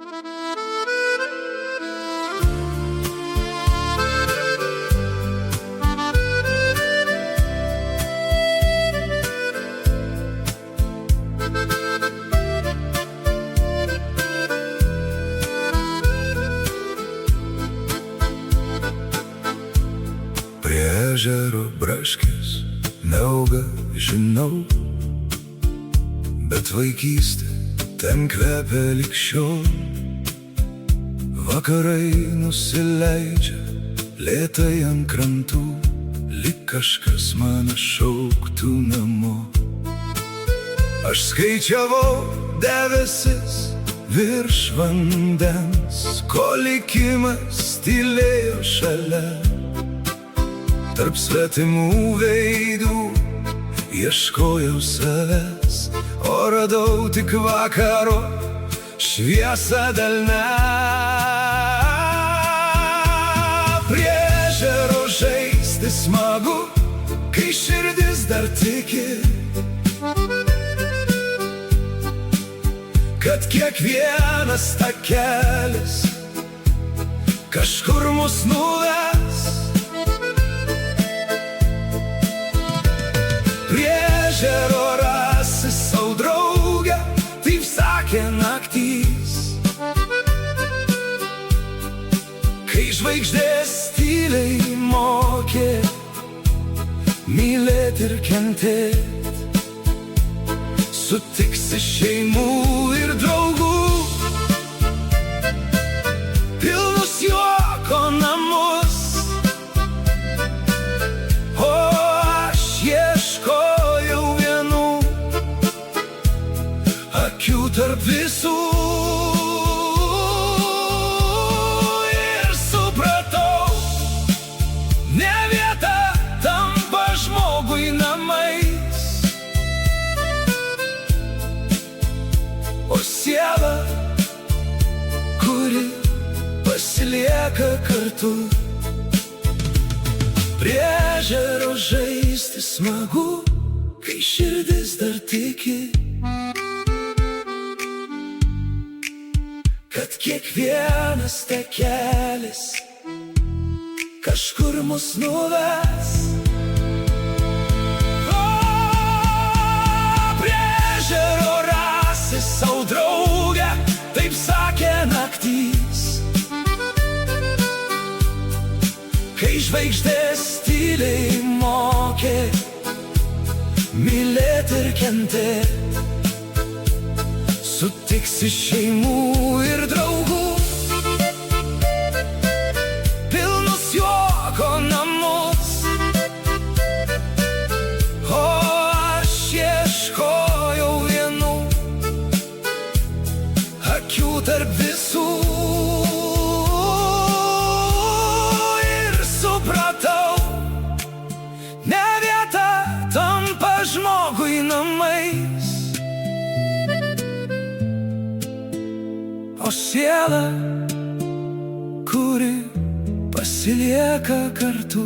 Prie ežero braškės neauga, žinau, bet vaikystė ten kvepia lig šiol. Vakarai nusileidžia lėtai ant krantų, lyg kažkas mane šauktų namo. Aš skaičiavau debesis virš vandens, kol likimas tylėjo šalia. Tarp svetimų veidų ieškojau savęs, o radau tik vakaro šviesą delne. Prie ežero žaisti smagu, kai širdis dar tiki, kad kiekvienas takelis kažkur mus nuves. Prie ežero rasi sau draugę, taip sakė naktys, kai žvaigždės tyliai mokė mylėt ir kentėt. Sutiksi šeimų ir draugų, pilnus juoko namus, o aš ieškojau vienų akių tarp visų. Ir supratau, ne vieta tampa žmogui namais, o siela, kuri pasilieka kartu. Prie ežero žaisti smagu, kai širdis dar tiki, kad kiekvienas takelis kažkur mus nuves. Prie ežero rasi sau draugę, taip sakė naktys, kai žvaigždės tyliai mokė mylėt ir kentėt. Sutiksi šeimų ir draugų, pilnus juoko namus, o aš ieškojau vienų akių tarp visų. Ir supratau, ne vieta tampa žmogui namais, o siela, kuri pasilieka kartu.